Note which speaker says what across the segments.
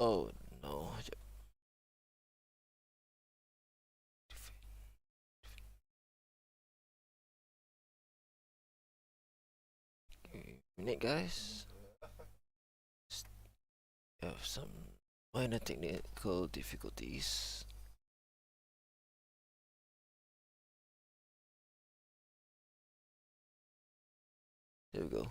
Speaker 1: Oh no. Minute guys. Have some minor technical difficulties. There we go.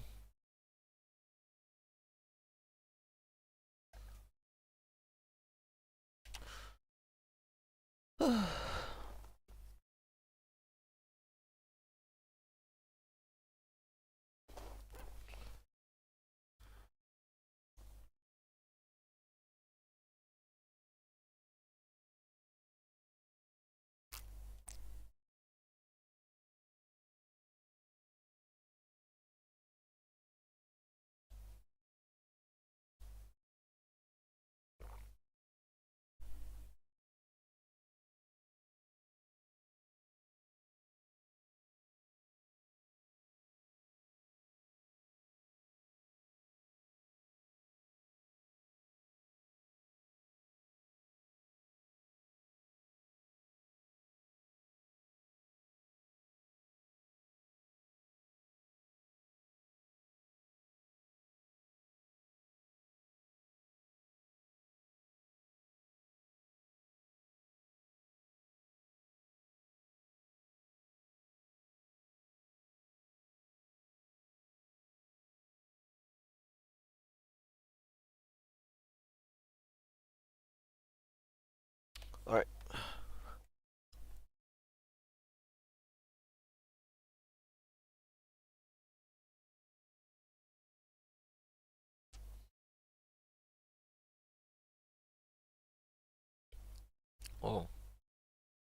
Speaker 1: Alright. Oh,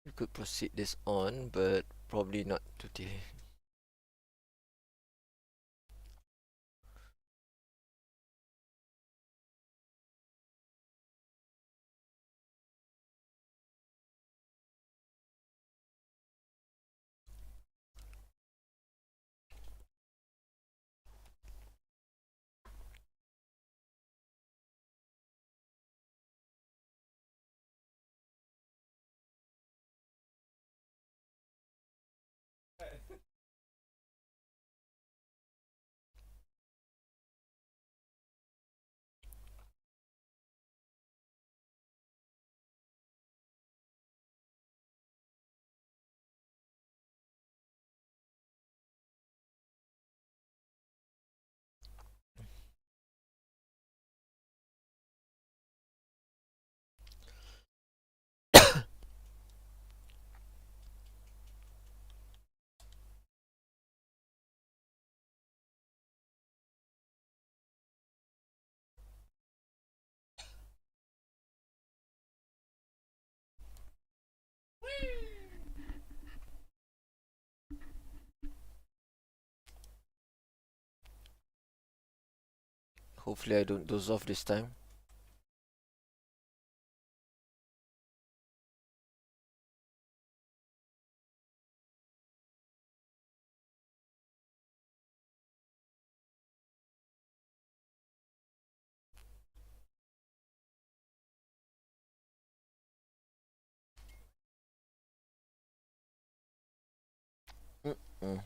Speaker 1: you could proceed this on, but probably not today. Hopefully I don't doze off this time. Mm-mm.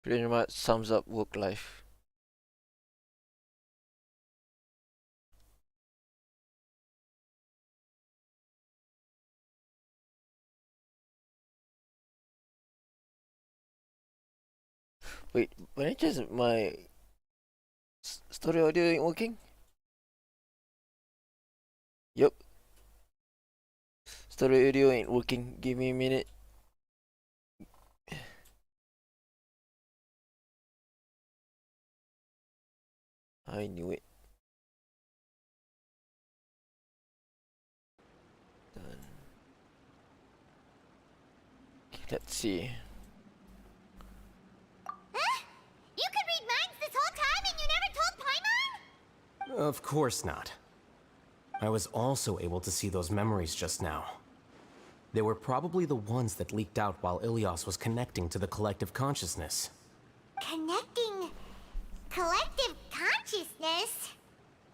Speaker 1: Pretty much sums up work life. Wait, when I just my story audio ain't working? Yup. Story audio ain't working. Give me a minute. I knew it. Done. Okay, let's see.
Speaker 2: Huh? You could read minds this whole time and you never told Paimon?
Speaker 3: Of course not. I was also able to see those memories just now. They were probably the ones that leaked out while Ilios was connecting to the collective consciousness.
Speaker 2: Connecting collective consciousness?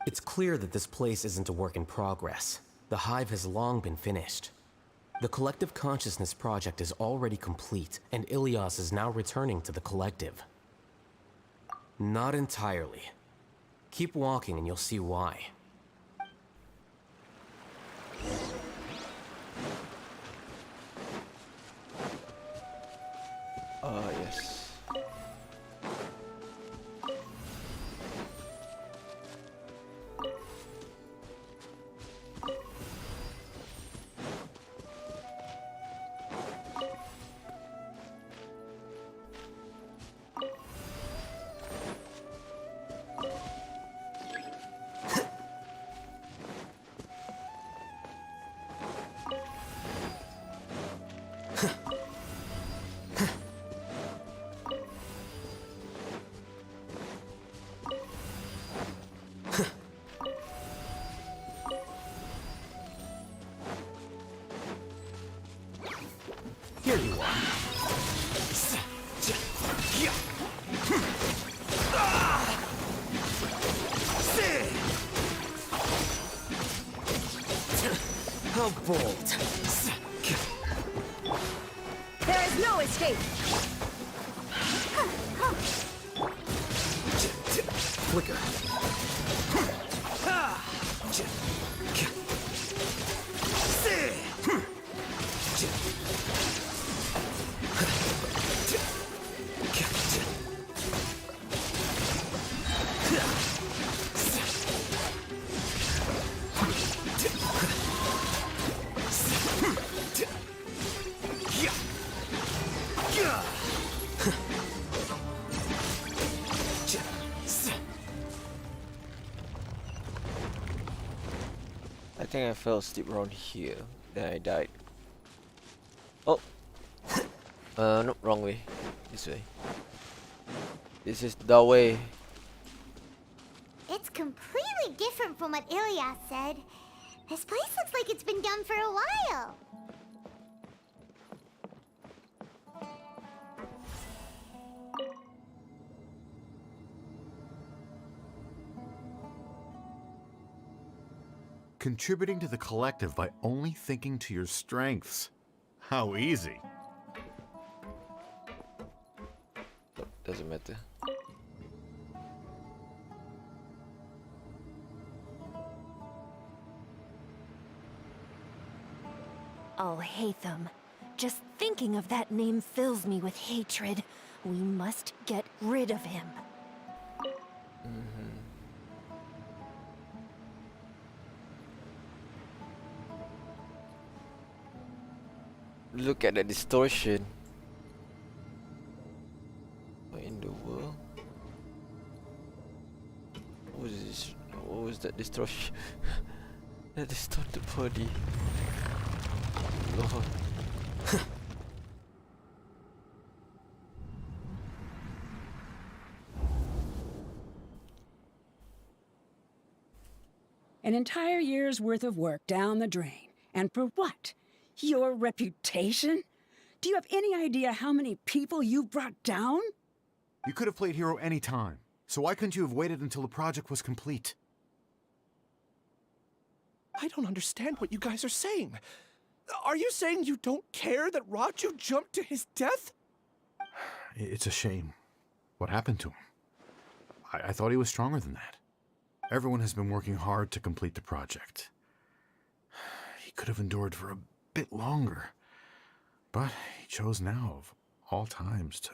Speaker 3: It's clear that this place isn't a work in progress. The hive has long been finished. The collective consciousness project is already complete, and Ilios is now returning to the collective. Not entirely. Keep walking and you'll see why.
Speaker 1: Yes.
Speaker 3: Here you are. How bold.
Speaker 4: There is no escape!
Speaker 3: Flicker.
Speaker 1: I think I fell asleep around here. Then I died. Oh! No, wrong way. This way. This is the way.
Speaker 2: It's completely different from what Ilias said. This place looks like it's been done for a while.
Speaker 5: Contributing to the collective by only thinking to your strengths. How easy.
Speaker 1: Oh, doesn't matter.
Speaker 4: I'll hate them. Just thinking of that name fills me with hatred. We must get rid of him.
Speaker 1: Look at the distortion. What in the world? What was this? What was that distortion? That distorted body. Lord.
Speaker 6: An entire year's worth of work down the drain. And for what? Your reputation? Do you have any idea how many people you brought down?
Speaker 5: You could have played hero any time, so why couldn't you have waited until the project was complete?
Speaker 7: I don't understand what you guys are saying. Are you saying you don't care that Raju jumped to his death?
Speaker 5: It's a shame, What happened to him? I thought he was stronger than that. Everyone has been working hard to complete the project. He could have endured for a bit longer, but he chose now, of all times, to...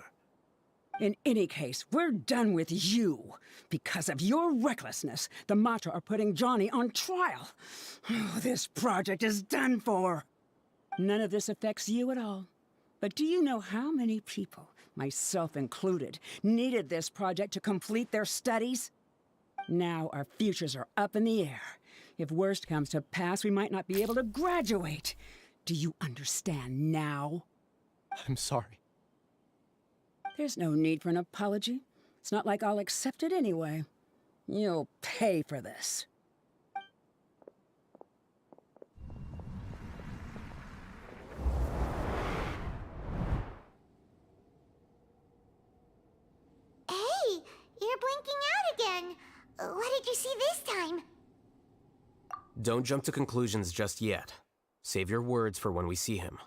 Speaker 6: In any case, we're done with you. Because of your recklessness, the Matra are putting Johnny on trial. Oh, this project is done for. None of this affects you at all. But do you know how many people, myself included, needed this project to complete their studies? Now our futures are up in the air. If worst comes to pass, we might not be able to graduate. Do you understand now?
Speaker 7: I'm sorry.
Speaker 6: There's no need for an apology. It's not like I'll accept it anyway. You'll pay for this.
Speaker 2: Hey, you're blinking out again. What did you see this time?
Speaker 3: Don't jump to conclusions just yet. Save your words for when we see him.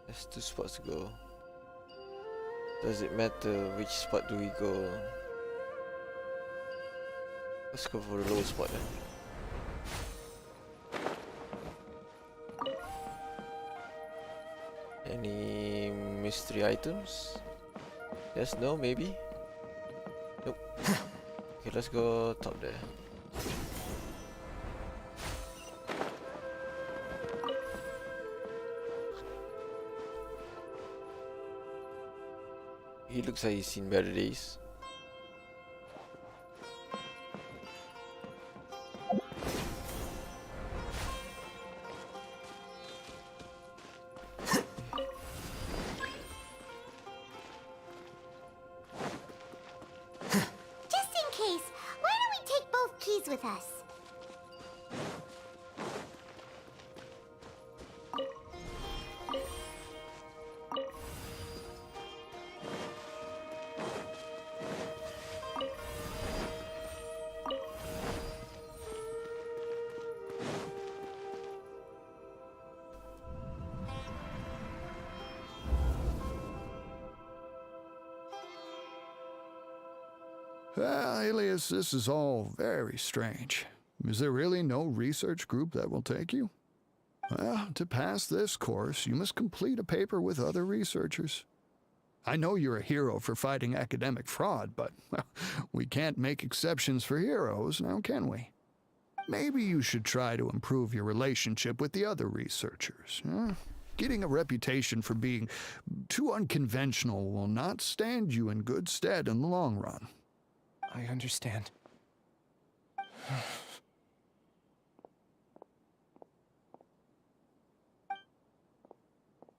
Speaker 1: There's 2 spots to go. Does it matter which spot do we go? Let's go for the lowest spot then. Any mystery items? Yes, no, maybe? Nope. Okay, let's go top there. He looks like he's seen better days.
Speaker 2: Just in case, why don't we take both keys with us?
Speaker 8: Well, Alias, this is all very strange. Is there really no research group that will take you? Well, to pass this course, you must complete a paper with other researchers. I know you're a hero for fighting academic fraud, but well, we can't make exceptions for heroes, now can we? Maybe you should try to improve your relationship with the other researchers. Getting a reputation for being too unconventional will not stand you in good stead in the long run.
Speaker 7: I understand.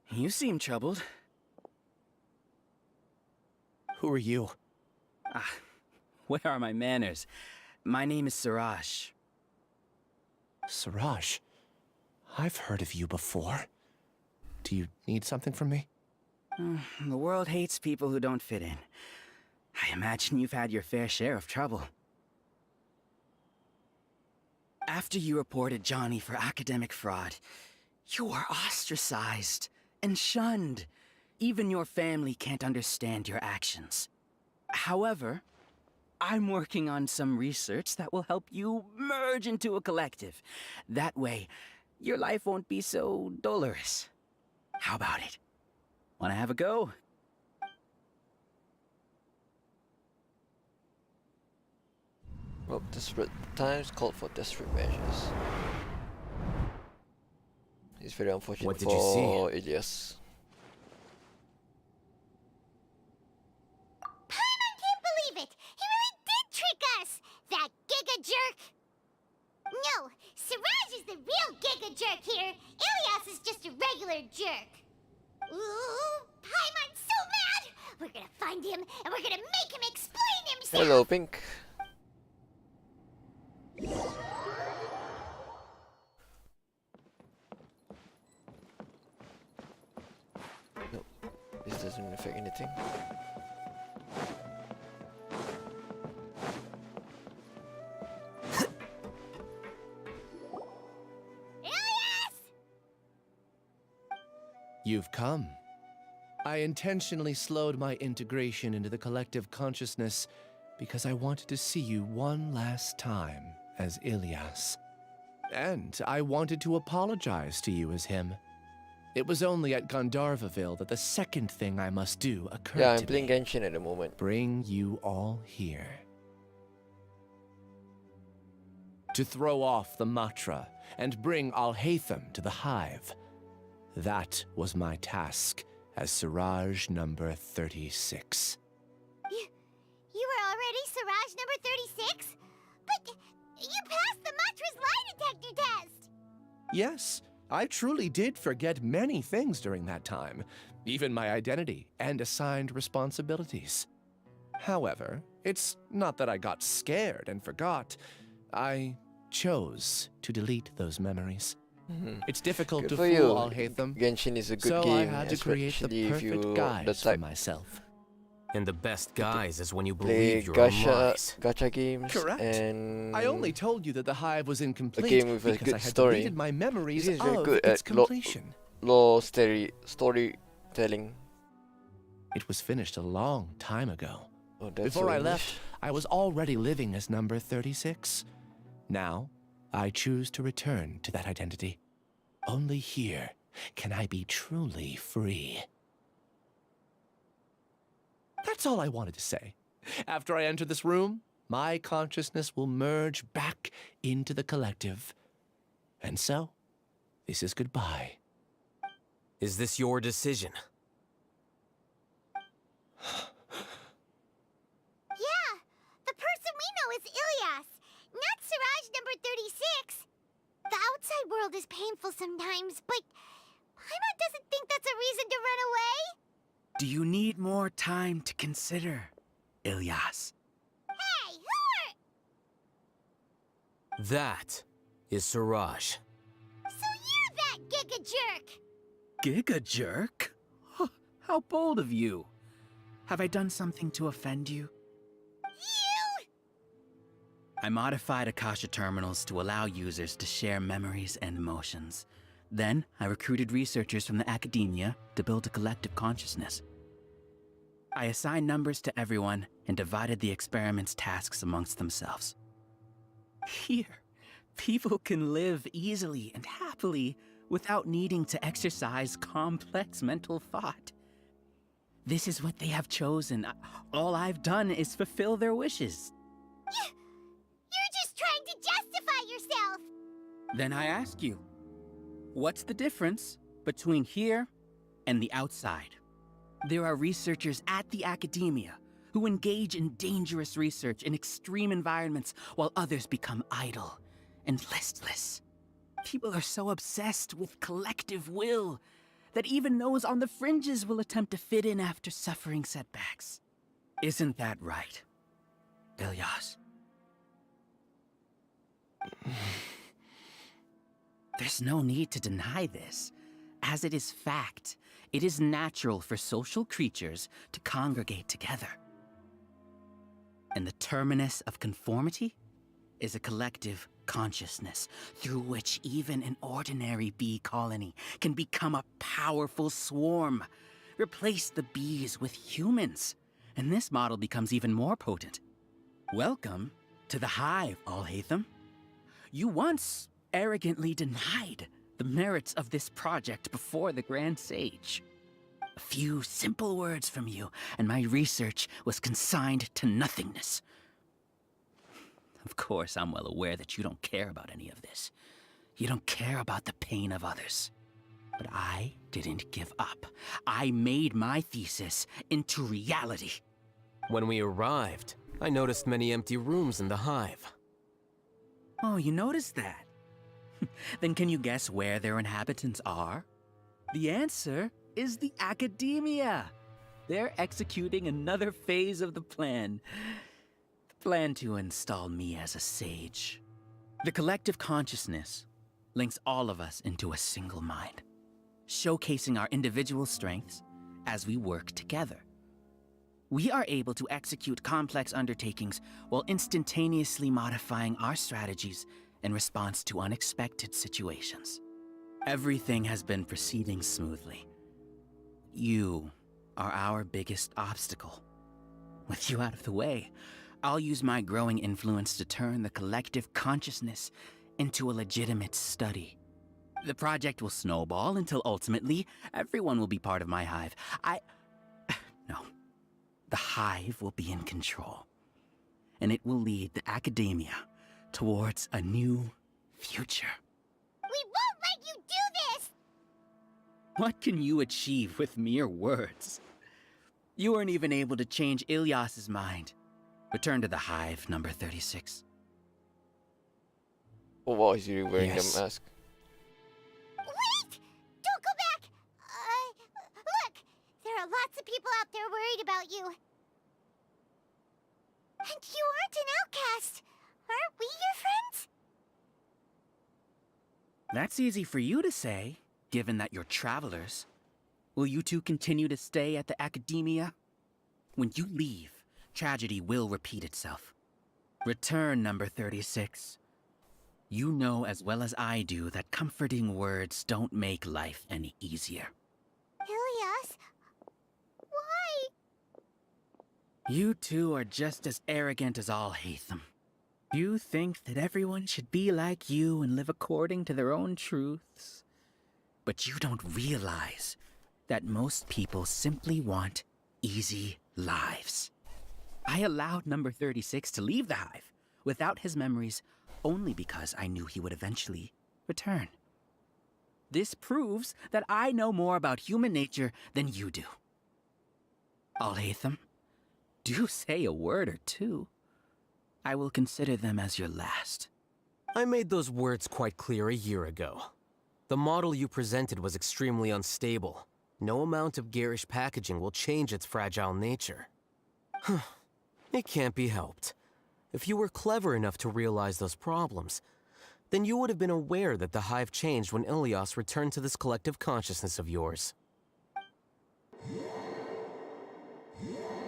Speaker 9: You seem troubled.
Speaker 7: Who are you?
Speaker 9: Where are my manners? My name is Siraj.
Speaker 7: Siraj. I've heard of you before. Do you need something from me?
Speaker 9: The world hates people who don't fit in. I imagine you've had your fair share of trouble. After you reported Johnny for academic fraud, you were ostracized and shunned. Even your family can't understand your actions. However, I'm working on some research that will help you merge into a collective. That way, your life won't be so dolorous. How about it? Wanna have a go?
Speaker 1: Well, desperate times called for desperate measures. It's very unfortunate
Speaker 3: What did you see?
Speaker 1: for Elias.
Speaker 2: Paimon can't believe it! He really did trick us! That giga jerk! No, Siraj is the real giga jerk here. Ilias is just a regular jerk. Ooh, Paimon's so mad! We're gonna find him and we're gonna make him explain himself!
Speaker 1: Hello, Pink. this doesn't affect anything.
Speaker 2: Ilias!
Speaker 7: You've come. I intentionally slowed my integration into the collective consciousness because I wanted to see you one last time as Ilias. And I wanted to apologize to you as him. It was only at Gandharvaville that the second thing I must do occurred
Speaker 1: Yeah, I'm
Speaker 7: to
Speaker 1: playing
Speaker 7: me.
Speaker 1: Genshin at the moment.
Speaker 7: Bring you all here. To throw off the Matra and bring Alhaitham to the Hive. That was my task as Siraj number 36.
Speaker 2: You were already Siraj number 36? But you passed the Matra's lie detector test!
Speaker 7: Yes, I truly did forget many things during that time, even my identity and assigned responsibilities. However, it's not that I got scared and forgot. I chose to delete those memories. It's difficult
Speaker 1: Good
Speaker 7: to
Speaker 1: for
Speaker 7: fool
Speaker 1: you.
Speaker 7: Alhaitham,
Speaker 1: Genshin is a good
Speaker 7: so
Speaker 1: game,
Speaker 7: I had to create the
Speaker 1: especially if you
Speaker 7: perfect
Speaker 1: the
Speaker 7: guise for
Speaker 1: type
Speaker 7: myself.
Speaker 3: And the best guise is when you
Speaker 1: play
Speaker 3: believe your own lies.
Speaker 1: gacha games.
Speaker 7: Correct.
Speaker 1: And
Speaker 7: I only told you that the Hive was incomplete
Speaker 1: game with a
Speaker 7: because
Speaker 1: good
Speaker 7: I had
Speaker 1: story.
Speaker 7: deleted my memories
Speaker 1: This is very
Speaker 7: of
Speaker 1: good
Speaker 7: its
Speaker 1: at
Speaker 7: completion.
Speaker 1: low storytelling.
Speaker 7: It was finished a long time ago.
Speaker 1: Oh, that's
Speaker 7: Before
Speaker 1: so
Speaker 7: I
Speaker 1: English.
Speaker 7: left, I was already living as number 36. Now, I choose to return to that identity. Only here can I be truly free. That's all I wanted to say. After I enter this room, my consciousness will merge back into the collective. And so, this is goodbye.
Speaker 3: Is this your decision?
Speaker 2: Yeah, the person we know is Ilias, not Siraj number 36. The outside world is painful sometimes, but Paimon doesn't think that's a reason to run away.
Speaker 9: Do you need more time to consider, Ilias?
Speaker 2: Hey, who are...
Speaker 3: That is Siraj.
Speaker 2: So you're that Giga Jerk!
Speaker 9: Giga jerk? Huh, how bold of you. Have I done something to offend you?
Speaker 2: You!
Speaker 9: I modified Akasha terminals to allow users to share memories and emotions. Then, I recruited researchers from the academia to build a collective consciousness. I assigned numbers to everyone and divided the experiment's tasks amongst themselves. Here, people can live easily and happily without needing to exercise complex mental thought. This is what they have chosen. All I've done is fulfill their wishes.
Speaker 2: You're just trying to justify yourself!
Speaker 9: Then I ask you, what's the difference between here and the outside? There are researchers at the academia who engage in dangerous research in extreme environments while others become idle and listless. People are so obsessed with collective will that even those on the fringes will attempt to fit in after suffering setbacks. Isn't that right, Ilias? There's no need to deny this, as it is fact. It is natural for social creatures to congregate together. And the terminus of conformity is a collective consciousness through which even an ordinary bee colony can become a powerful swarm. Replace the bees with humans, and this model becomes even more potent. Welcome to the Hive, Alhaitham. You once arrogantly denied the merits of this project before the Grand Sage. A few simple words from you, and my research was consigned to nothingness. Of course, I'm well aware that you don't care about any of this. You don't care about the pain of others. But I didn't give up. I made my thesis into reality.
Speaker 3: When we arrived, I noticed many empty rooms in the Hive.
Speaker 9: Oh, you noticed that? Then can you guess where their inhabitants are? The answer is the academia. They're executing another phase of the plan. The plan to install me as a sage. The collective consciousness links all of us into a single mind, showcasing our individual strengths as we work together. We are able to execute complex undertakings while instantaneously modifying our strategies in response to unexpected situations. Everything has been proceeding smoothly. You are our biggest obstacle. With you out of the way, I'll use my growing influence to turn the collective consciousness into a legitimate study. The project will snowball until ultimately everyone will be part of my hive. No. The hive will be in control. And it will lead the academia towards a new future.
Speaker 2: We won't let you do this!
Speaker 9: What can you achieve with mere words? You weren't even able to change Ilias's mind. Return to the hive, number 36.
Speaker 1: Oh, why is he wearing
Speaker 9: Yes.
Speaker 1: the mask?
Speaker 2: Wait! Don't go back! Look! There are lots of people out there worried about you. And you aren't an outcast. Aren't we your friends?
Speaker 9: That's easy for you to say, given that you're travelers. Will you two continue to stay at the academia? When you leave, tragedy will repeat itself. Return, number 36. You know as well as I do that comforting words don't make life any easier.
Speaker 2: Ilias? Why?
Speaker 9: You two are just as arrogant as all Hatham. You think that everyone should be like you and live according to their own truths. But you don't realize that most people simply want easy lives. I allowed number 36 to leave the hive without his memories only because I knew he would eventually return. This proves that I know more about human nature than you do. Al-Haytham, do say a word or two. I will consider them as your last.
Speaker 3: I made those words quite clear a year ago. The model you presented was extremely unstable. No amount of garish packaging will change its fragile nature. It can't be helped. If you were clever enough to realize those problems, then you would have been aware that the hive changed when Ilias returned to this collective consciousness of yours.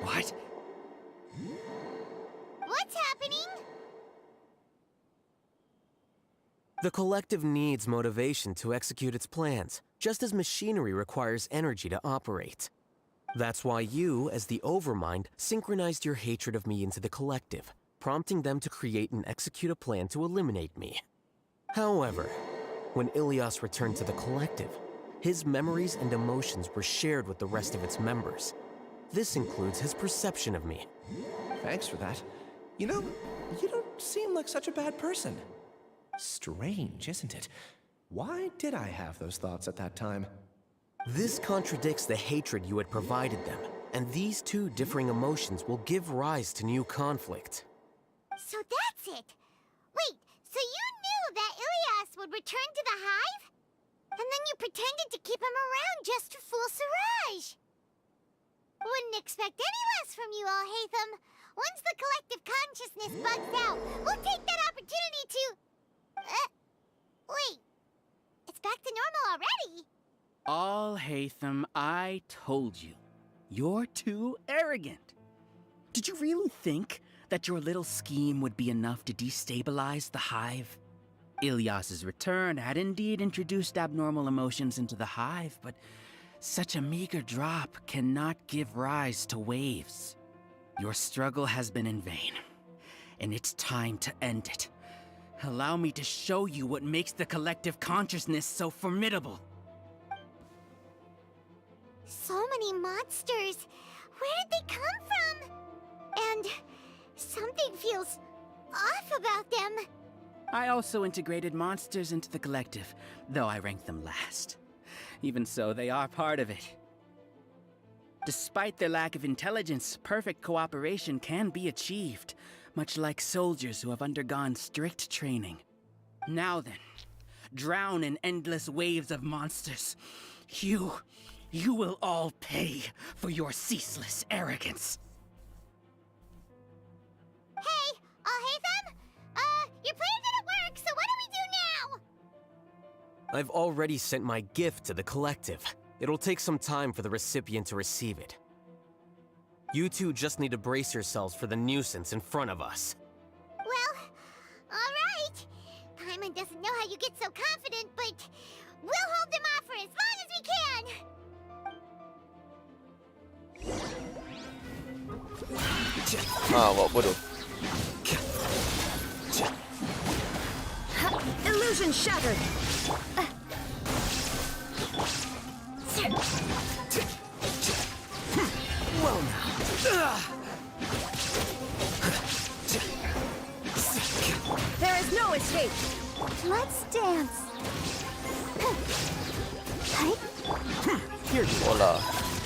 Speaker 9: What?
Speaker 2: What's happening?
Speaker 3: The collective needs motivation to execute its plans, just as machinery requires energy to operate. That's why you, as the Overmind, synchronized your hatred of me into the collective, prompting them to create and execute a plan to eliminate me. However, when Ilias returned to the collective, his memories and emotions were shared with the rest of its members. This includes his perception of me.
Speaker 7: Thanks for that. You know, you don't seem like such a bad person. Strange, isn't it? Why did I have those thoughts at that time?
Speaker 3: This contradicts the hatred you had provided them, and these two differing emotions will give rise to new conflict.
Speaker 2: So that's it. Wait, so you knew that Ilias would return to the hive? And then you pretended to keep him around just to fool Siraj. Wouldn't expect any less from you, Al-Haytham. Once the collective consciousness bugs out, we'll take that opportunity to... wait. It's back to normal already.
Speaker 9: Al-Haytham, I told you. You're too arrogant. Did you really think that your little scheme would be enough to destabilize the hive? Ilias's return had indeed introduced abnormal emotions into the hive, but such a meager drop cannot give rise to waves. Your struggle has been in vain, and it's time to end it. Allow me to show you what makes the collective consciousness so formidable.
Speaker 2: So many monsters. Where did they come from? And something feels off about them.
Speaker 9: I also integrated monsters into the collective, though I ranked them last. Even so, they are part of it. Despite their lack of intelligence, perfect cooperation can be achieved, much like soldiers who have undergone strict training. Now then, drown in endless waves of monsters. You will all pay for your ceaseless arrogance.
Speaker 2: Hey, Al-Haytham? Your plan didn't work, so what do we do now?
Speaker 3: I've already sent my gift to the collective. It'll take some time for the recipient to receive it. You two just need to brace yourselves for the nuisance in front of us.
Speaker 2: Well, alright. Paimon doesn't know how you get so confident, but we'll hold them off for as long as we can.
Speaker 1: Ah, wak bodoh.
Speaker 4: Illusion shattered!
Speaker 3: Well now.
Speaker 4: There is no escape!
Speaker 2: Let's dance.
Speaker 3: Here you
Speaker 1: Hola.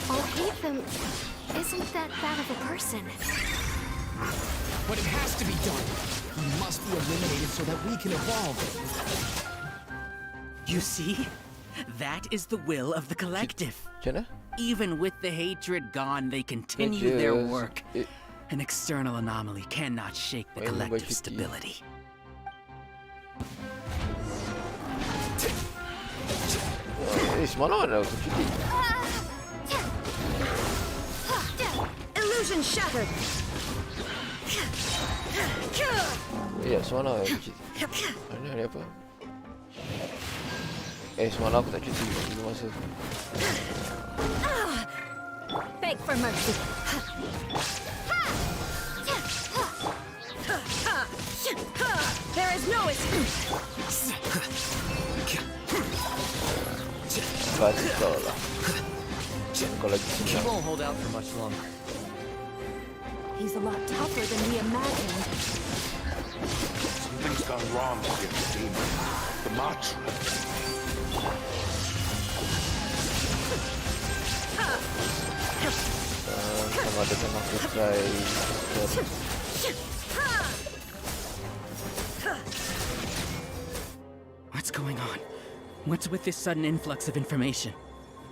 Speaker 4: Oh, Haytham isn't that bad of a person.
Speaker 10: But it has to be done. He must be eliminated so that we can evolve.
Speaker 9: You see? That is the will of the collective.
Speaker 1: Macam mana?
Speaker 9: Even with the hatred gone, they continue their work. An external anomaly cannot shake the collective stability.
Speaker 1: Semalam ada aku cuti.
Speaker 4: Illusion shattered!
Speaker 1: Ya, semalam aku cuti. Hari apa? Semalam aku tak cuti. Dulu masa.
Speaker 4: Beg for mercy. There is no escape.
Speaker 1: Kasih kau lah. Kau lagi
Speaker 7: He
Speaker 1: senang.
Speaker 7: won't hold out for much longer.
Speaker 4: He's a lot tougher than we imagined.
Speaker 11: Something's gone wrong here, Demon. The mantra.
Speaker 1: Sama ada kan aku try.
Speaker 9: What's going on? What's with this sudden influx of information?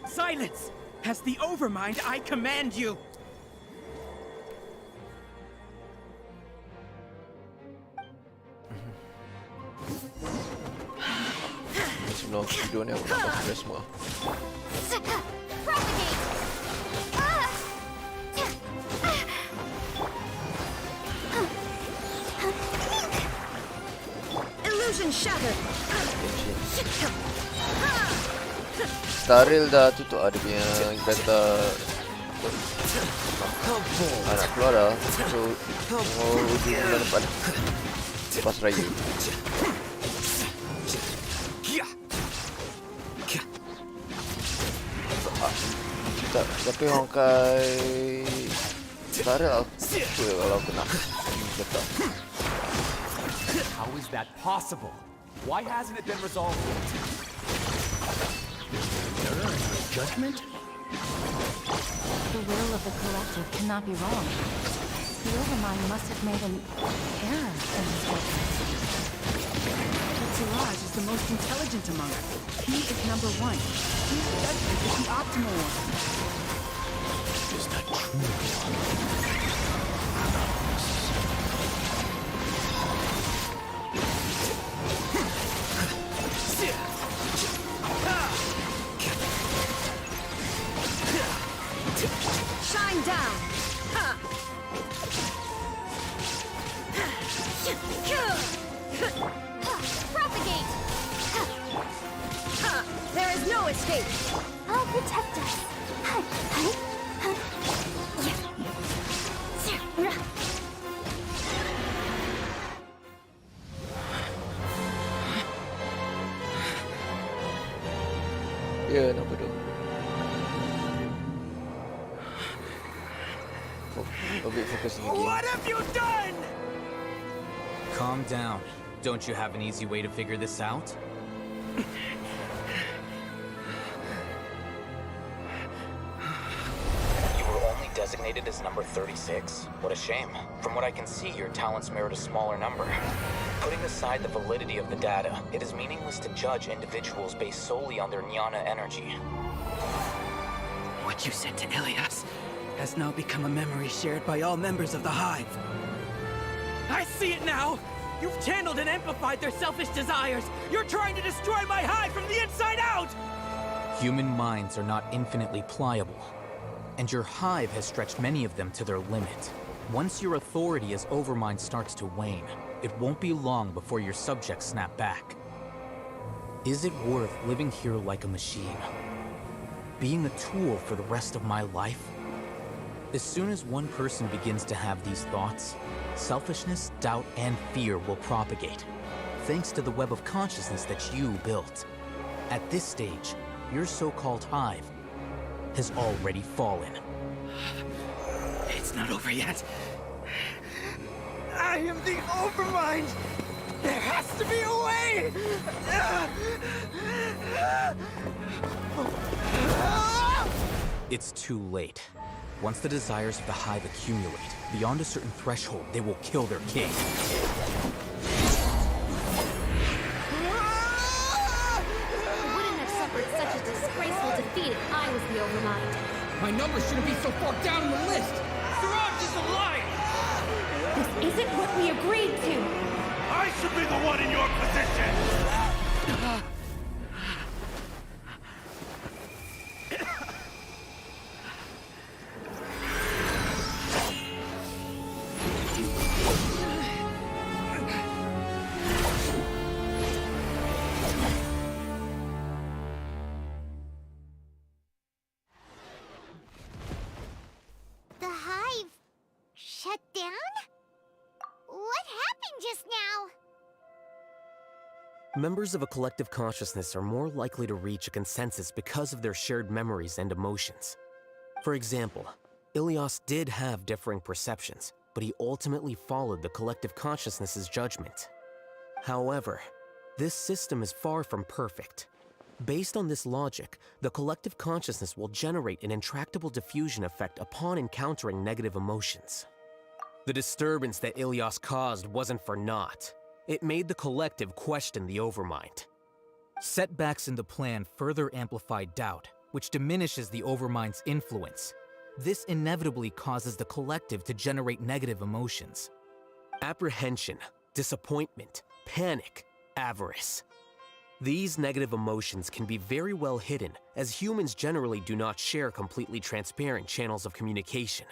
Speaker 10: Silence! As the Overmind, I command you!
Speaker 1: Sebelum aku tidur ni aku nak pakai semua.
Speaker 2: Propagate!
Speaker 4: Illusion shattered!
Speaker 1: Staril dah tutup ada punya kata anak keluar dah. So ujung bulan depan lepas raya. Tapi Honkai Staril aku kalau aku nak kata.
Speaker 10: How is that possible? Why hasn't it been resolved yet?
Speaker 9: Error in your judgment?
Speaker 4: The will of the collective cannot be wrong. The Overmind must have made an error in his judgment.
Speaker 9: But Siraj is the most intelligent among us. He is number one. His judgment is the optimal one.
Speaker 5: Is that true?
Speaker 4: Shine down!
Speaker 2: Propagate!
Speaker 4: There is no escape!
Speaker 2: I'll protect us.
Speaker 1: Ya, nampak tu. Lebih fokus lagi.
Speaker 10: What have you done?
Speaker 12: Calm down. Don't you have an easy way to figure this out?
Speaker 13: You were only designated as number 36. What a shame. From what I can see, your talents merit a smaller number. Putting aside the validity of the data, it is meaningless to judge individuals based solely on their jnana energy.
Speaker 9: What you said to Ilias has now become a memory shared by all members of the Hive.
Speaker 10: I see it now! You've channeled and amplified their selfish desires! You're trying to destroy my hive from the inside out!
Speaker 12: Human minds are not infinitely pliable, and your hive has stretched many of them to their limit. Once your authority as Overmind starts to wane, it won't be long before your subjects snap back. Is it worth living here like a machine? Being a tool for the rest of my life? As soon as one person begins to have these thoughts, selfishness, doubt, and fear will propagate, thanks to the web of consciousness that you built. At this stage, your so-called hive has already fallen.
Speaker 9: It's not over yet. I am the Overmind! There has to be a way!
Speaker 12: It's too late. Once the desires of the hive accumulate, beyond a certain threshold, they will kill their king.
Speaker 14: I wouldn't have suffered such a disgraceful defeat if I was the Overmind.
Speaker 10: My number shouldn't be so far down on the list! Siraj is alive!
Speaker 14: This isn't what we agreed to!
Speaker 11: I should be the one in your position!
Speaker 2: The hive shut down? What happened just now?
Speaker 3: Members of a collective consciousness are more likely to reach a consensus because of their shared memories and emotions. For example, Ilias did have differing perceptions, but he ultimately followed the collective consciousness's judgment. However, this system is far from perfect. Based on this logic, the collective consciousness will generate an intractable diffusion effect upon encountering negative emotions. The disturbance that Ilias caused wasn't for naught. It made the collective question the Overmind.
Speaker 12: Setbacks in the plan further amplify doubt, which diminishes the Overmind's influence. This inevitably causes the collective to generate negative emotions.
Speaker 3: Apprehension, disappointment, panic, avarice. These negative emotions can be very well hidden, as humans generally do not share completely transparent channels of communication.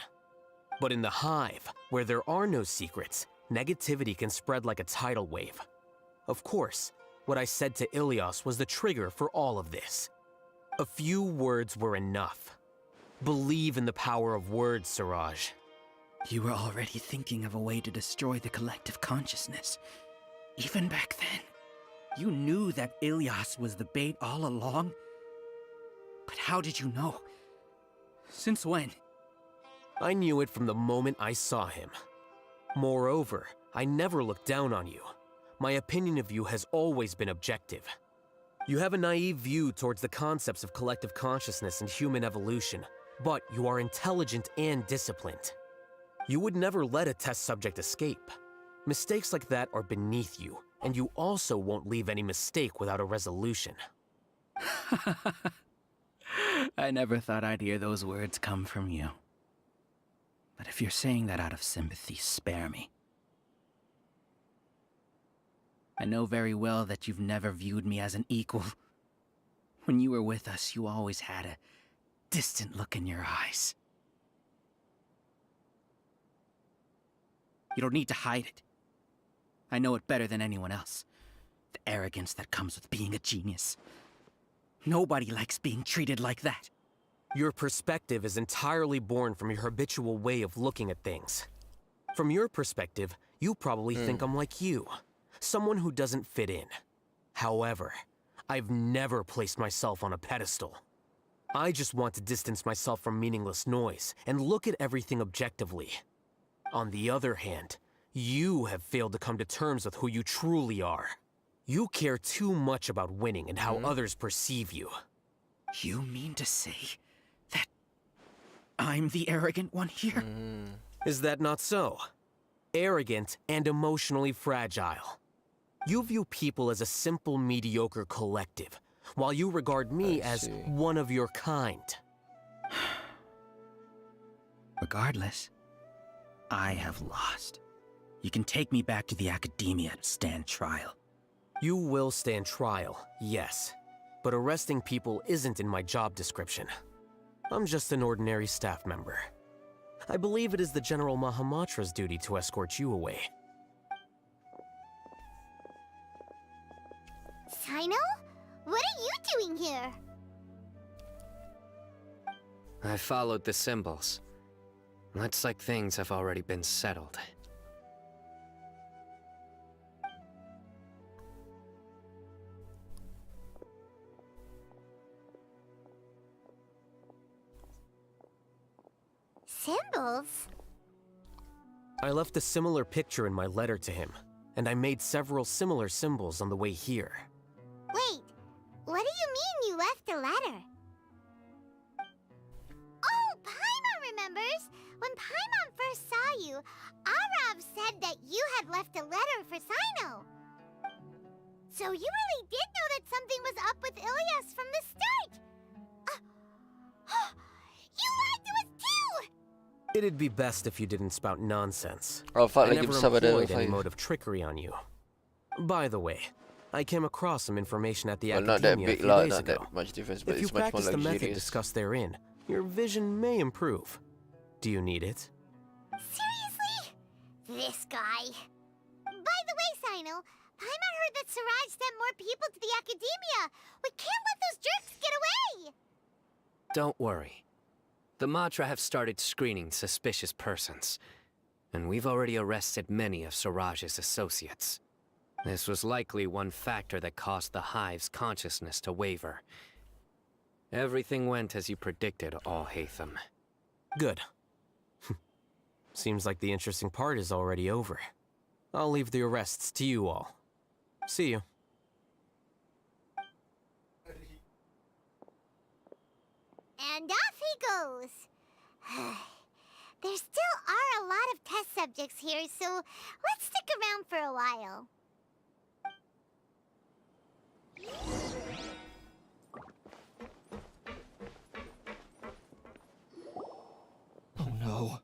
Speaker 3: But in the hive, where there are no secrets, negativity can spread like a tidal wave. Of course, what I said to Ilias was the trigger for all of this. A few words were enough. Believe in the power of words, Siraj.
Speaker 9: You were already thinking of a way to destroy the collective consciousness. Even back then, you knew that Ilias was the bait all along. But how did you know? Since when?
Speaker 3: I knew it from the moment I saw him. Moreover, I never looked down on you. My opinion of you has always been objective. You have a naive view towards the concepts of collective consciousness and human evolution, but you are intelligent and disciplined. You would never let a test subject escape. Mistakes like that are beneath you, and you also won't leave any mistake without a resolution.
Speaker 9: I never thought I'd hear those words come from you. But if you're saying that out of sympathy, spare me. I know very well that you've never viewed me as an equal. When you were with us, you always had a distant look in your eyes. You don't need to hide it. I know it better than anyone else. The arrogance that comes with being a genius. Nobody likes being treated like that.
Speaker 3: Your perspective is entirely born from your habitual way of looking at things. From your perspective, you probably think I'm like you, someone who doesn't fit in. However, I've never placed myself on a pedestal. I just want to distance myself from meaningless noise and look at everything objectively. On the other hand, you have failed to come to terms with who you truly are. You care too much about winning and how others perceive you.
Speaker 9: You mean to say that I'm the arrogant one here?
Speaker 3: Is that not so? Arrogant and emotionally fragile. You view people as a simple, mediocre collective, while you regard me as one of your kind.
Speaker 9: Regardless, I have lost. You can take me back to the academia to stand trial.
Speaker 3: You will stand trial, yes. but arresting people isn't in my job description. I'm just an ordinary staff member. I believe it is the General Mahamatra's duty to escort you away.
Speaker 2: Sino? What are you doing here?
Speaker 15: I followed the symbols. Looks like things have already been settled.
Speaker 2: Symbols?
Speaker 3: I left a similar picture in my letter to him, and I made several similar symbols on the way here.
Speaker 2: Wait, what do you mean you left a letter? Oh, Paimon remembers! When Paimon first saw you, Arav said that you had left a letter for Sino. So you really did know that something was up with Ilias from the start! You lied to us too!
Speaker 3: It'd be best if you didn't spout nonsense.
Speaker 1: Oh, fuck,
Speaker 3: I
Speaker 1: like
Speaker 3: never
Speaker 1: you said,
Speaker 3: employed any mode of trickery on you. By the way, I came across some information at the
Speaker 1: well, not that
Speaker 3: Academia
Speaker 1: big,
Speaker 3: a few
Speaker 1: like,
Speaker 3: days
Speaker 1: not
Speaker 3: ago.
Speaker 1: that much difference, but
Speaker 3: If you
Speaker 1: it's much more
Speaker 3: practice the method
Speaker 1: luxurious.
Speaker 3: discussed therein, your vision may improve. Do you need it?
Speaker 2: Seriously? This guy. By the way, Sino, Paimon heard that Siraj sent more people to the Academia. We can't let those jerks get away!
Speaker 15: Don't worry. The Matra have started screening suspicious persons, and we've already arrested many of Siraj's associates. This was likely one factor that caused the Hive's consciousness to waver. Everything went as you predicted, Al-Haytham.
Speaker 3: Good. Seems like the interesting part is already over. I'll leave the arrests to you all. See you.
Speaker 2: And off he goes. There still are a lot of test subjects here, so let's stick around for a while.
Speaker 10: Oh no.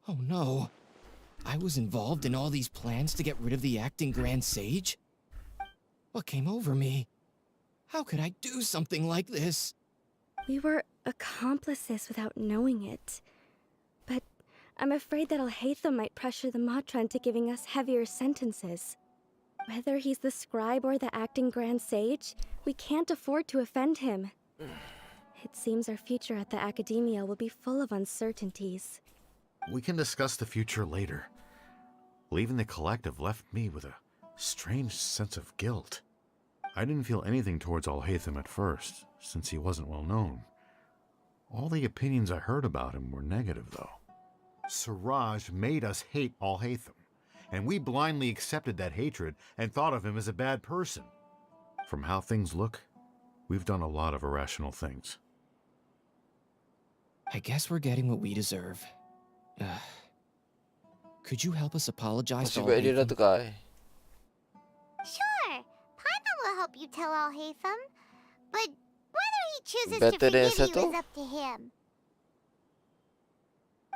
Speaker 10: Oh no. I was involved in all these plans to get rid of the acting Grand Sage? What came over me? How could I do something like this?
Speaker 16: We were accomplices without knowing it. But I'm afraid that Al-Haytham might pressure the Matra into giving us heavier sentences. Whether he's the scribe or the acting Grand Sage, we can't afford to offend him. It seems our future at the Academia will be full of uncertainties.
Speaker 5: We can discuss the future later. Leaving the collective left me with a strange sense of guilt. I didn't feel anything towards Al-Haytham at first, since he wasn't well known. All the opinions I heard about him were negative, though. Siraj made us hate Al-Haytham, and we blindly accepted that hatred and thought of him as a bad person. From how things look, we've done a lot of irrational things.
Speaker 10: I guess we're getting what we deserve. Could you help us apologize to
Speaker 1: Masih dia tu guy.
Speaker 2: Sure, Paimon will help you tell Al-Haytham. But whether he chooses
Speaker 1: Better
Speaker 2: to
Speaker 1: than
Speaker 2: forgive you
Speaker 1: settle?
Speaker 2: is up to him.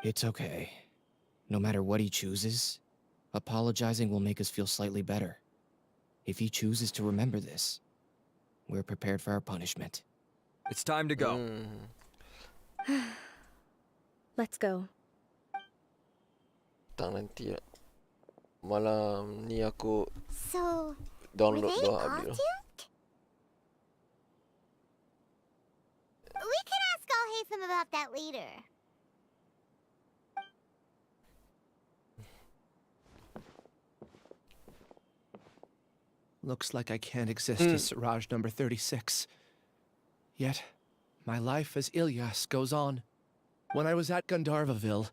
Speaker 10: It's okay. No matter what he chooses, apologizing will make us feel slightly better. If he chooses to remember this, we're prepared for our punishment.
Speaker 17: It's time to go.
Speaker 16: Let's go.
Speaker 1: Tak nanti lah. Malam ni aku
Speaker 2: So,
Speaker 1: download
Speaker 2: were they
Speaker 1: doa
Speaker 2: all
Speaker 1: update lah.
Speaker 2: doomed? We can ask Al-Haytham about that later.
Speaker 7: Looks like I can't exist as Siraj number 36. Yet, my life as Ilyas goes on. When I was at Gandharvaville,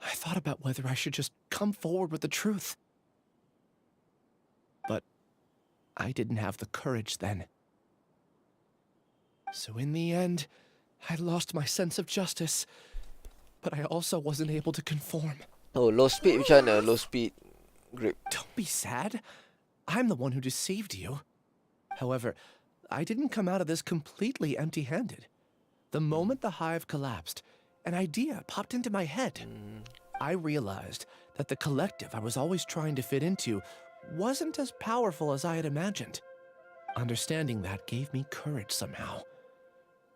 Speaker 7: I thought about whether I should just come forward with the truth. But I didn't have the courage then. So in the end, I lost my sense of justice, but I also wasn't able to conform.
Speaker 1: Oh, low speed macam mana? Low speed grip.
Speaker 7: Don't be sad. I'm the one who deceived you. However, I didn't come out of this completely empty-handed. The moment the hive collapsed, an idea popped into my head. I realized that the collective I was always trying to fit into wasn't as powerful as I had imagined. Understanding that gave me courage somehow.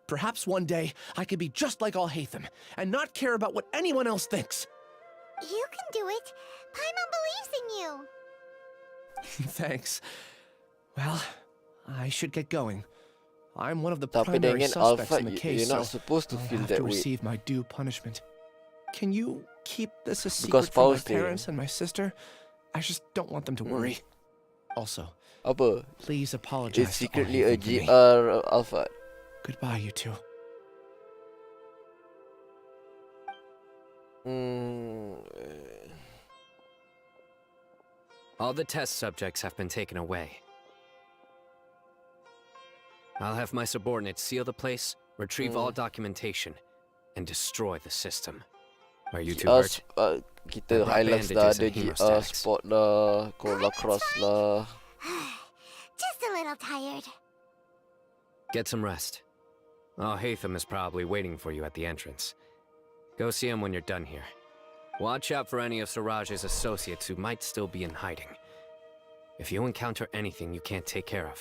Speaker 7: Perhaps one day I could be just like Alhaitham and not care about what anyone else thinks.
Speaker 2: You can do it. Paimon believes in you.
Speaker 7: Thanks. Well, I should get going. I'm one of the
Speaker 1: Tapi
Speaker 7: primary
Speaker 1: dengan
Speaker 7: suspects
Speaker 1: Alpha,
Speaker 7: in the case,
Speaker 1: you're not
Speaker 7: so
Speaker 1: supposed to
Speaker 7: I'll
Speaker 1: feel
Speaker 7: have
Speaker 1: that
Speaker 7: to
Speaker 1: way.
Speaker 7: receive my due punishment. Can you keep this a
Speaker 1: Because
Speaker 7: secret from my
Speaker 1: Faust dia.
Speaker 7: parents and my sister? I just don't want them to worry. Also,
Speaker 1: Apa?
Speaker 7: please apologize
Speaker 1: It's
Speaker 7: to
Speaker 1: secretly a
Speaker 7: Alhaitham for me.
Speaker 1: GR Alpha.
Speaker 7: Goodbye, you two.
Speaker 15: All the test subjects have been taken away. I'll have my subordinates seal the place, retrieve all documentation, and destroy the system. Are you two hurt?
Speaker 1: Kita
Speaker 15: I brought
Speaker 1: highlights dah,
Speaker 15: bandages
Speaker 1: ada
Speaker 15: and
Speaker 1: GR
Speaker 15: hemostatics.
Speaker 1: spot lah, Cola Cross lah.
Speaker 2: Just a little tired.
Speaker 15: Get some rest. Alhaitham is probably waiting for you at the entrance. Go see him when you're done here. Watch out for any of Siraj's associates who might still be in hiding. If you encounter anything you can't take care of,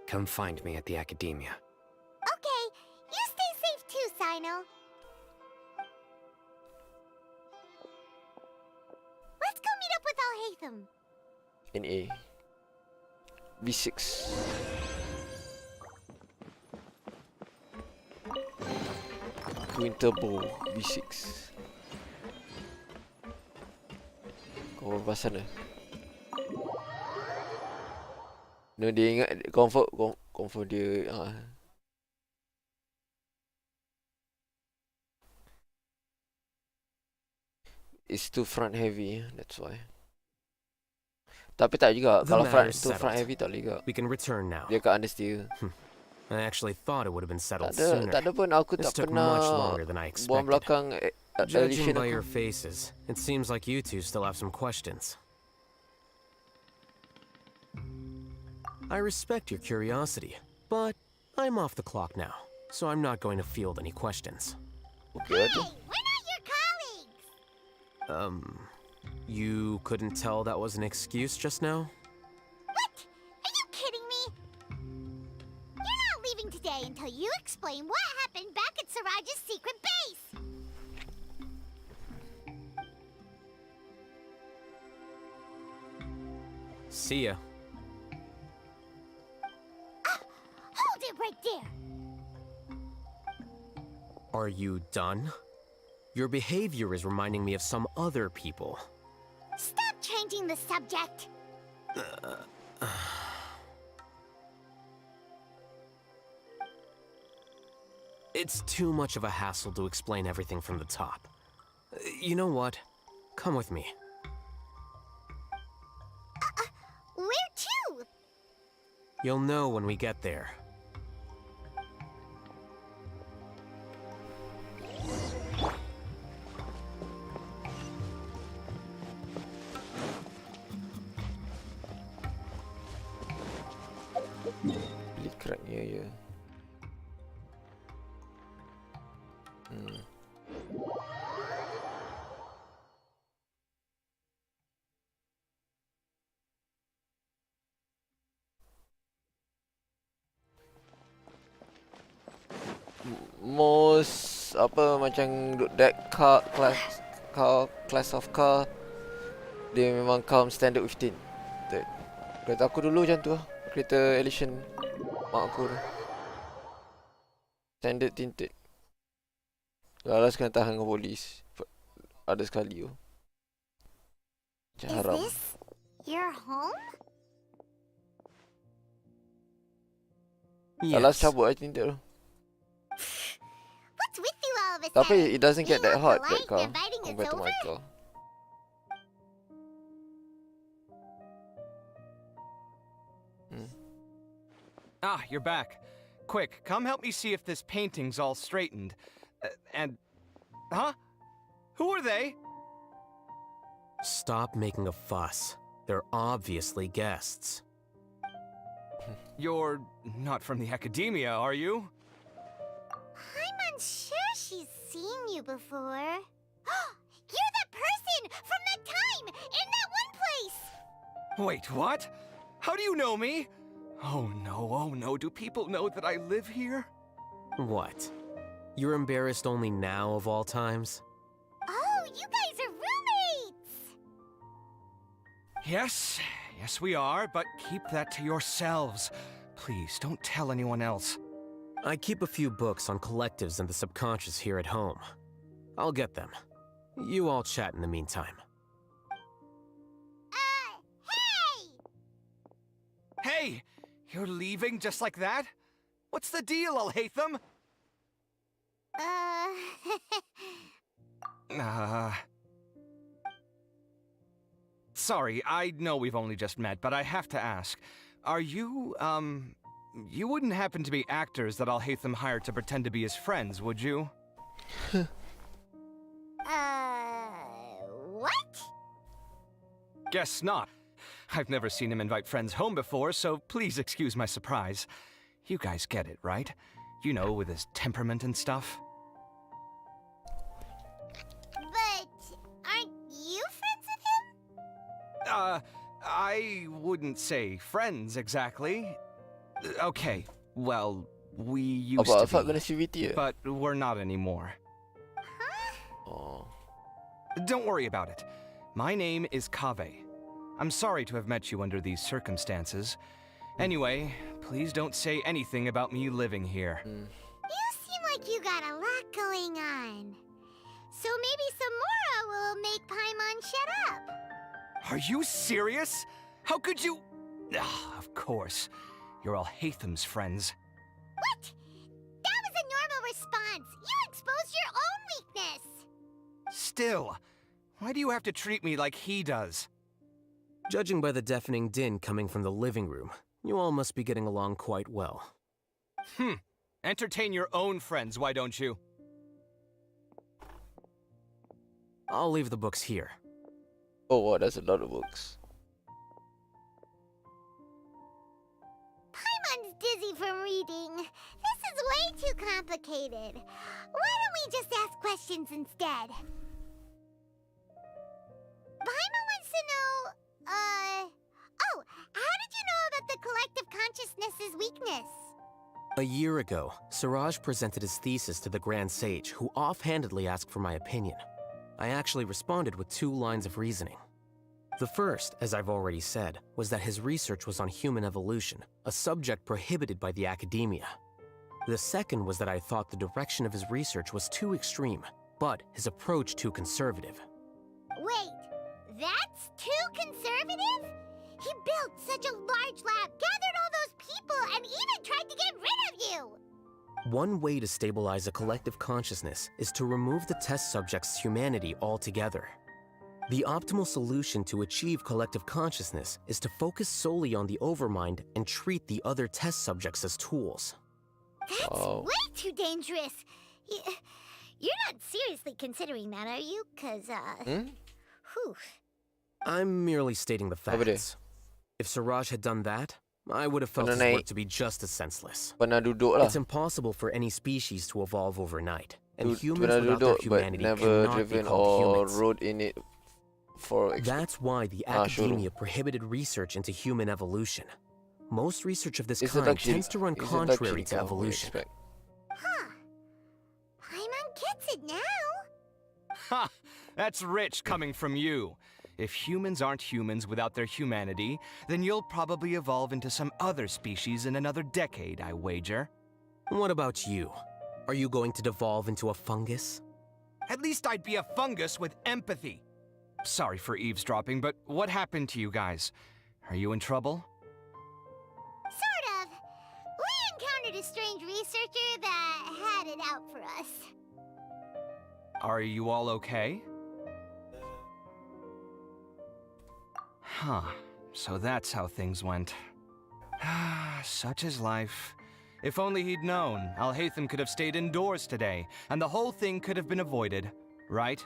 Speaker 15: come find me at the academia.
Speaker 2: Okay, you stay safe too, Sino. Let's go meet up with Alhaitham.
Speaker 1: NA V6. Twin Turbo V6. Kau lepas sana. No, dia ingat confirm dia It's too front heavy, that's why. Tapi tak juga,
Speaker 3: The
Speaker 1: kalau front
Speaker 3: matter's
Speaker 1: too front
Speaker 3: settled.
Speaker 1: heavy tak boleh juga.
Speaker 3: We can return now.
Speaker 1: Dia kat understeer.
Speaker 3: I actually thought it would have been settled
Speaker 1: Tak ada,
Speaker 3: sooner.
Speaker 1: tak ada pun, aku
Speaker 3: This
Speaker 1: tak
Speaker 3: took much
Speaker 1: pernah
Speaker 3: longer than I
Speaker 1: buang
Speaker 3: expected.
Speaker 1: belakang
Speaker 3: Judging
Speaker 1: Alicia
Speaker 3: by
Speaker 1: aku.
Speaker 3: your faces, it seems like you two still have some questions. I respect your curiosity, but I'm off the clock now, so I'm not going to field any questions.
Speaker 1: Okay,
Speaker 2: Hey, we're not your colleagues.
Speaker 3: You couldn't tell that was an excuse just now?
Speaker 2: What? Are you kidding me? You're not leaving today until you explain what happened back at Siraj's secret base.
Speaker 3: See ya.
Speaker 2: Hold it right there.
Speaker 3: Are you done? Your behavior is reminding me of some other people.
Speaker 2: Stop changing the subject.
Speaker 3: It's too much of a hassle to explain everything from the top. You know what? Come with me.
Speaker 2: Where to?
Speaker 3: You'll know when we get there.
Speaker 1: Pilih cracknya je. Most apa macam that class of car dia memang come standard 15. Kereta aku dulu macam tu lah. Kereta Elysian mak aku tu. Standard tinted. Lalas kena tahan dengan polis. Ada sekali tu. Macam
Speaker 2: Is
Speaker 1: haram.
Speaker 2: this your home?
Speaker 1: Lalas cabut lah tinted tu.
Speaker 2: What's with you all of a
Speaker 1: Tapi
Speaker 2: sudden?
Speaker 1: it doesn't get that
Speaker 2: Being
Speaker 1: hot,
Speaker 2: polite
Speaker 1: that car,
Speaker 2: and inviting us
Speaker 1: compared to my
Speaker 2: over?
Speaker 1: car.
Speaker 18: Ah, you're back. Quick, come help me see if this painting's all straightened. Huh? Who are they?
Speaker 3: Stop making a fuss. They're obviously guests.
Speaker 18: You're not from the academia, are you?
Speaker 2: I'm unsure she's seen you before. You're that person from that time in that one place.
Speaker 18: Wait, what? How do you know me? Oh no, do people know that I live here?
Speaker 3: What? You're embarrassed only now of all times?
Speaker 2: Oh, you guys are roommates!
Speaker 18: Yes we are, but keep that to yourselves. Please, don't tell anyone else.
Speaker 3: I keep a few books on collectives and the subconscious here at home. I'll get them. You all chat in the meantime.
Speaker 18: Hey! You're leaving just like that? What's the deal, Alhaitham? Sorry, I know we've only just met, but I have to ask. Are you, you wouldn't happen to be actors that Alhaitham hired to pretend to be his friends, would you?
Speaker 2: What?
Speaker 18: Guess not. I've never seen him invite friends home before, so please excuse my surprise. You guys get it, right? You know, with his temperament and stuff.
Speaker 2: But aren't you friends with him?
Speaker 18: I wouldn't say friends exactly. Okay, well, we used to be, but we're not anymore.
Speaker 1: Oh.
Speaker 18: Don't worry about it. My name is Kaveh. I'm sorry to have met you under these circumstances. Anyway, please don't say anything about me living here.
Speaker 2: You seem like you got a lot going on. So maybe Samora will make Paimon shut up.
Speaker 18: Are you serious? How could you? Of course. You're Alhaitham's friends.
Speaker 2: What? That was a normal response. You exposed your own weakness.
Speaker 18: Still, why do you have to treat me like he does?
Speaker 3: Judging by the deafening din coming from the living room, you all must be getting along quite well.
Speaker 18: Entertain your own friends, why don't you?
Speaker 3: I'll leave the books here.
Speaker 1: Oh wow, that's a lot of books.
Speaker 2: Paimon's dizzy from reading. This is way too complicated. Why don't we just ask questions instead? Paimon wants to know, oh, how did you know about the collective consciousness's weakness?
Speaker 3: A year ago, Siraj presented his thesis to the Grand Sage, who offhandedly asked for my opinion. I actually responded with 2 lines of reasoning. The first, as I've already said, was that his research was on human evolution, a subject prohibited by the academia. The second was that I thought the direction of his research was too extreme, but his approach too conservative.
Speaker 2: Wait, that's too conservative? He built such a large lab, gathered all those people, and even tried to get rid of you!
Speaker 3: One way to stabilize a collective consciousness is to remove the test subject's humanity altogether. The optimal solution to achieve collective consciousness is to focus solely on the overmind and treat the other test subjects as tools.
Speaker 2: That's way too dangerous. You're not seriously considering that, are you? 'Cause, whew.
Speaker 3: I'm merely stating the facts. If Siraj had done that, I would have felt his work to be just as senseless. It's impossible for any species to evolve overnight, and humans without their humanity cannot be called humans.
Speaker 1: Rode in it for
Speaker 3: That's why the academia prohibited research into human evolution. Most research of this kind tends to run contrary to evolution.
Speaker 2: Huh. Paimon gets it now.
Speaker 18: Ha! That's rich coming from you. If humans aren't humans without their humanity, then you'll probably evolve into some other species in another decade, I wager.
Speaker 3: What about you? Are you going to devolve into a fungus?
Speaker 18: At least I'd be a fungus with empathy. Sorry for eavesdropping, but what happened to you guys? Are you in trouble?
Speaker 2: Sort of. We encountered a strange researcher that had it out for us.
Speaker 18: Are you all okay? Huh. So that's how things went. Such is life. If only he'd known, Alhaitham could have stayed indoors today, and the whole thing could have been avoided, right?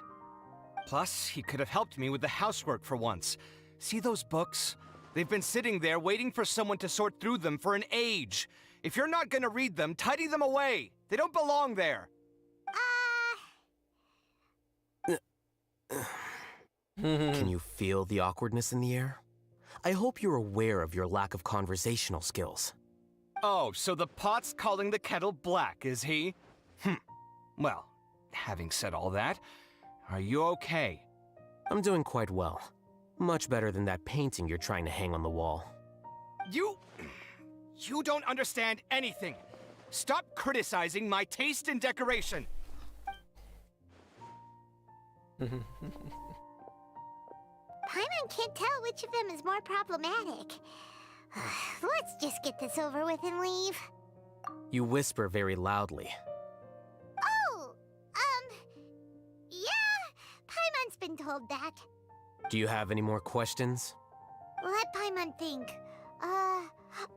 Speaker 18: Plus, he could have helped me with the housework for once. See those books? They've been sitting there waiting for someone to sort through them for an age. If you're not gonna read them, tidy them away. They don't belong there.
Speaker 3: Can you feel the awkwardness in the air? I hope you're aware of your lack of conversational skills.
Speaker 18: Oh, so the pot's calling the kettle black, is he? Well, having said all that, are you okay?
Speaker 3: I'm doing quite well. Much better than that painting you're trying to hang on the wall.
Speaker 18: You don't understand anything. Stop criticizing my taste in decoration.
Speaker 2: Paimon can't tell which of them is more problematic. Let's just get this over with and leave.
Speaker 3: You whisper very loudly.
Speaker 2: Oh, yeah, Paimon's been told that.
Speaker 3: Do you have any more questions?
Speaker 2: Let Paimon think.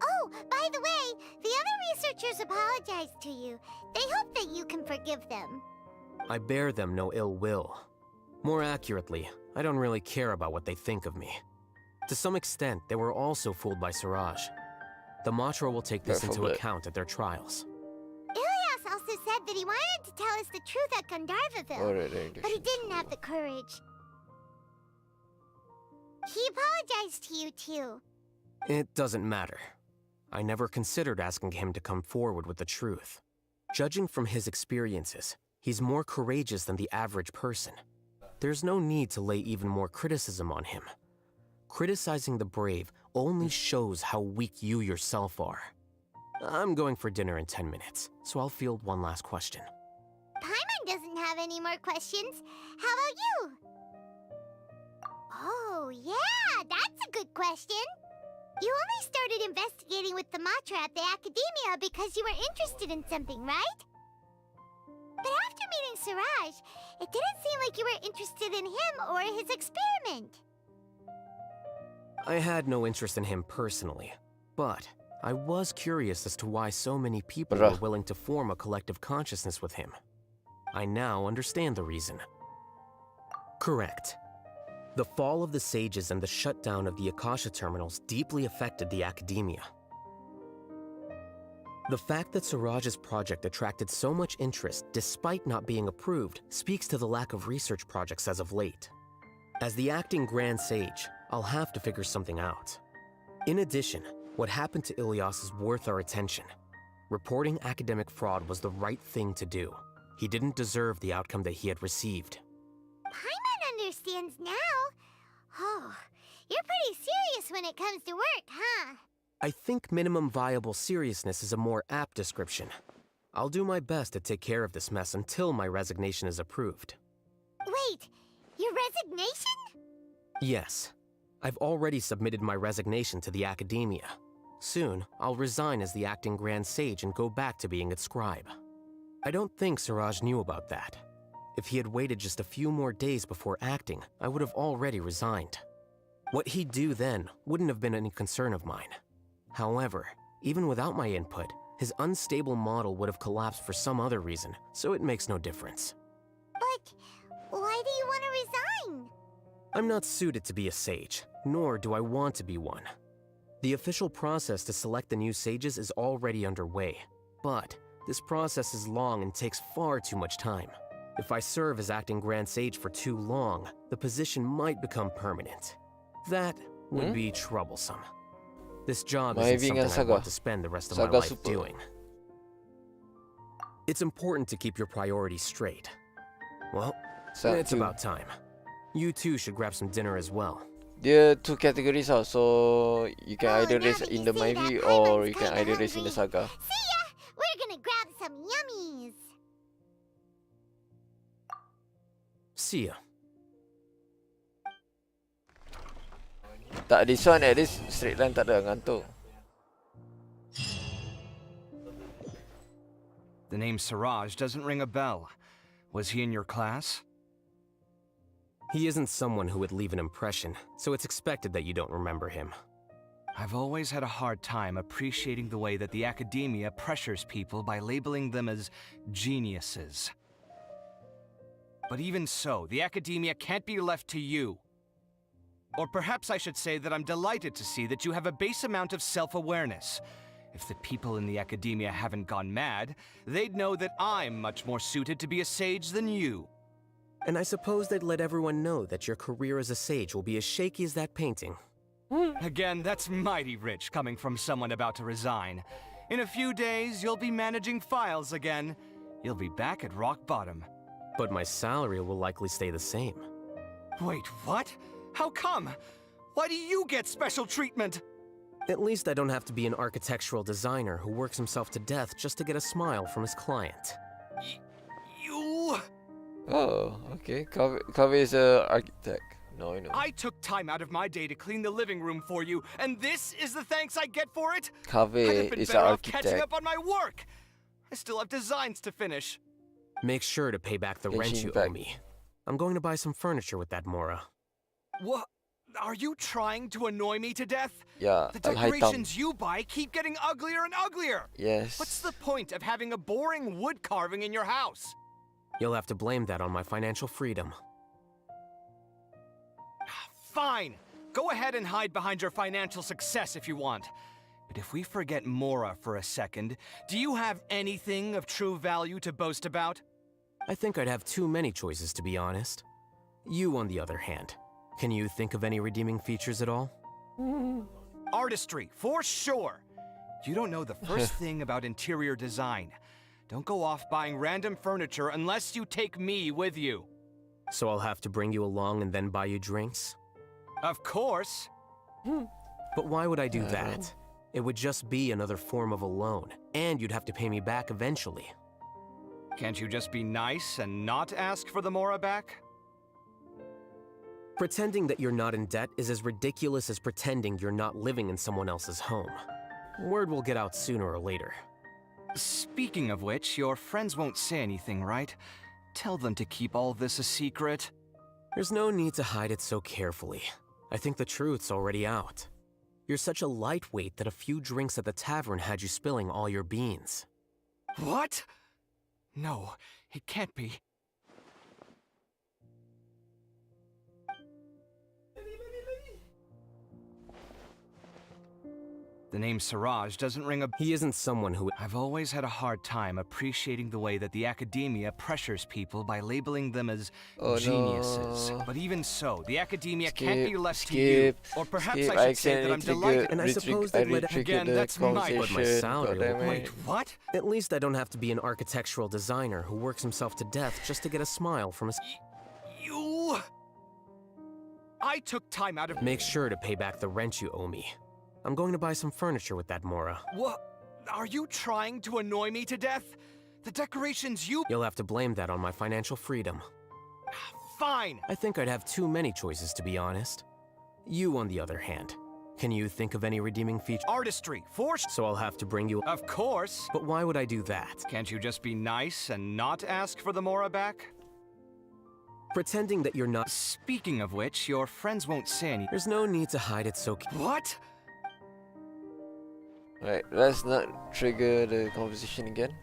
Speaker 2: Oh, by the way, the other researchers apologized to you. They hope that you can forgive them.
Speaker 3: I bear them no ill will. More accurately, I don't really care about what they think of me. To some extent, they were also fooled by Siraj. The Matra will take this into account at their trials.
Speaker 2: Ilias also said that he wanted to tell us the truth at Gandharvaville, but he didn't have the courage. He apologized to you too.
Speaker 3: It doesn't matter. I never considered asking him to come forward with the truth. Judging from his experiences, he's more courageous than the average person. There's no need to lay even more criticism on him. Criticizing the brave only shows how weak you yourself are. I'm going for dinner in 10 minutes, so I'll field one last question.
Speaker 2: Paimon doesn't have any more questions. How about you? Oh, yeah, that's a good question. You only started investigating with the Matra at the Academia because you were interested in something, right? But after meeting Siraj, it didn't seem like you were interested in him or his experiment.
Speaker 3: I had no interest in him personally, but I was curious as to why so many people were willing to form a collective consciousness with him. I now understand the reason. Correct. The fall of the sages and the shutdown of the Akasha terminals deeply affected the Academia. The fact that Siraj's project attracted so much interest despite not being approved speaks to the lack of research projects as of late. As the acting Grand Sage, I'll have to figure something out. In addition, what happened to Ilias is worth our attention. Reporting academic fraud was the right thing to do. He didn't deserve the outcome that he had received.
Speaker 2: Paimon understands now. Oh, you're pretty serious when it comes to work, huh?
Speaker 3: I think minimum viable seriousness is a more apt description. I'll do my best to take care of this mess until my resignation is approved.
Speaker 2: Wait, your resignation?
Speaker 3: Yes. I've already submitted my resignation to the Academia. Soon, I'll resign as the acting Grand Sage and go back to being its scribe. I don't think Siraj knew about that. If he had waited just a few more days before acting, I would have already resigned. What he'd do then wouldn't have been any concern of mine. However, even without my input, his unstable model would have collapsed for some other reason, so it makes no difference.
Speaker 2: But why do you want to resign?
Speaker 3: I'm not suited to be a sage, nor do I want to be one. The official process to select the new sages is already underway, but this process is long and takes far too much time. If I serve as acting Grand Sage for too long, the position might become permanent. That would be troublesome. This job isn't something I want to spend the rest of my life doing. It's important to keep your priorities straight. Well, it's about time. You two should grab some dinner as well.
Speaker 1: There are two categories so you can either race in the movie or you can either race in the saga.
Speaker 2: See ya! We're gonna grab some yummies!
Speaker 3: See ya.
Speaker 1: Tak, this one at least straight line tak ada ngantuk.
Speaker 18: The name Siraj doesn't ring a bell. Was he in your class?
Speaker 3: He isn't someone who would leave an impression, so it's expected that you don't remember him.
Speaker 18: I've always had a hard time appreciating the way that the Academia pressures people by labeling them as geniuses. But even so, the Academia can't be left to you. Or perhaps I should say that I'm delighted to see that you have a base amount of self-awareness. If the people in the Academia haven't gone mad, they'd know that I'm much more suited to be a sage than you.
Speaker 3: And I suppose they'd let everyone know that your career as a sage will be as shaky as that painting.
Speaker 18: Again, that's mighty rich coming from someone about to resign. In a few days, you'll be managing files again. You'll be back at rock bottom.
Speaker 3: But my salary will likely stay the same.
Speaker 18: Wait, what? How come? Why do you get special treatment?
Speaker 3: At least I don't have to be an architectural designer who works himself to death just to get a smile from his client.
Speaker 18: You...
Speaker 1: Oh, okay. Kaveh is a architect. No, I know.
Speaker 18: I took time out of my day to clean the living room for you, and this is the thanks I get for it? I'd have
Speaker 1: Kaveh
Speaker 18: been
Speaker 1: is an
Speaker 18: better off catching
Speaker 1: architect.
Speaker 18: up on my work. I still have designs to finish.
Speaker 3: Make sure to pay back the
Speaker 1: Genshin
Speaker 3: rent you
Speaker 1: back.
Speaker 3: owe me. I'm going to buy some furniture with that Mora.
Speaker 18: What? Are you trying to annoy me to death?
Speaker 1: Yeah,
Speaker 18: The decorations you buy keep getting uglier and uglier.
Speaker 1: Yes.
Speaker 18: What's the point of having a boring wood carving in your house?
Speaker 3: You'll have to blame that on my financial freedom.
Speaker 18: Fine. Go ahead and hide behind your financial success if you want. But if we forget Mora for a second, do you have anything of true value to boast about?
Speaker 3: I think I'd have too many choices, to be honest. You, on the other hand, can you think of any redeeming features at all?
Speaker 18: Artistry, for sure. You don't know the first thing about interior design. Don't go off buying random furniture unless you take me with you.
Speaker 3: So I'll have to bring you along and then buy you drinks?
Speaker 18: Of course.
Speaker 3: But why would I do that? It would just be another form of a loan, and you'd have to pay me back eventually.
Speaker 18: Can't you just be nice and not ask for the Mora back?
Speaker 3: Pretending that you're not in debt is as ridiculous as pretending you're not living in someone else's home. Word will get out sooner or later.
Speaker 18: Speaking of which, your friends won't say anything, right? Tell them to keep all this a secret.
Speaker 3: There's no need to hide it so carefully. I think the truth's already out. You're such a lightweight that a few drinks at the tavern had you spilling all your beans.
Speaker 18: What? No, it can't be. The name Siraj doesn't ring a...
Speaker 3: He isn't someone who...
Speaker 18: I've always had a hard time appreciating the way that the academia pressures people by labeling them as geniuses.
Speaker 1: No.
Speaker 18: But even so, the academia can't be left to
Speaker 1: skip,
Speaker 18: you. Or perhaps
Speaker 1: skip.
Speaker 18: I should say that I'm delighted.
Speaker 3: And I suppose that led...
Speaker 18: Again, that's my...
Speaker 3: But my salary will...
Speaker 18: Wait, what?
Speaker 3: At least I don't have to be an architectural designer who works himself to death just to get a smile from his...
Speaker 18: You... I took time out of...
Speaker 3: Make sure to pay back the rent you owe me. I'm going to buy some furniture with that Mora.
Speaker 18: What? Are you trying to annoy me to death? The decorations you...
Speaker 3: You'll have to blame that on my financial freedom.
Speaker 18: Fine.
Speaker 3: I think I'd have too many choices, to be honest. You, on the other hand, can you think of any redeeming features?
Speaker 18: Artistry, for...
Speaker 3: So I'll have to bring you...
Speaker 18: Of course.
Speaker 3: But why would I do that?
Speaker 18: Can't you just be nice and not ask for the Mora back?
Speaker 3: Pretending that you're not...
Speaker 18: Speaking of which, your friends won't say anything.
Speaker 3: There's no need to hide it so...
Speaker 18: What?
Speaker 1: Right, let's not trigger the conversation again.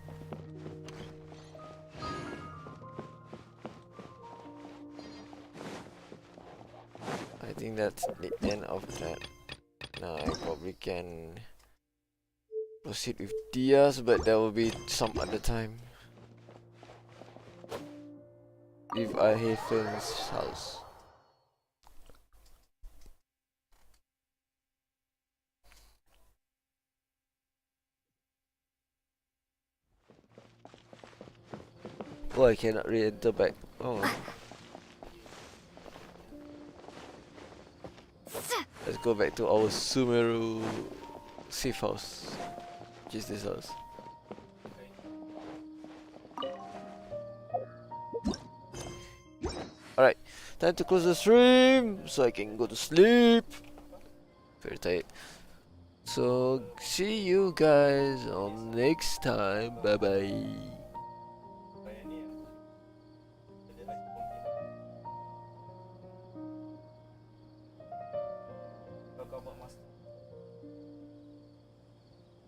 Speaker 1: I think that's the end of that. Now I probably can proceed with Diaz, but there will be some other time. If I have Fern's house. Oh, I cannot re-enter back. Oh. Let's go back to our Sumeru safe house. Which is this house. Alright, time to close the stream so I can go to sleep. Very tired. So, see you guys on next time. Bye bye.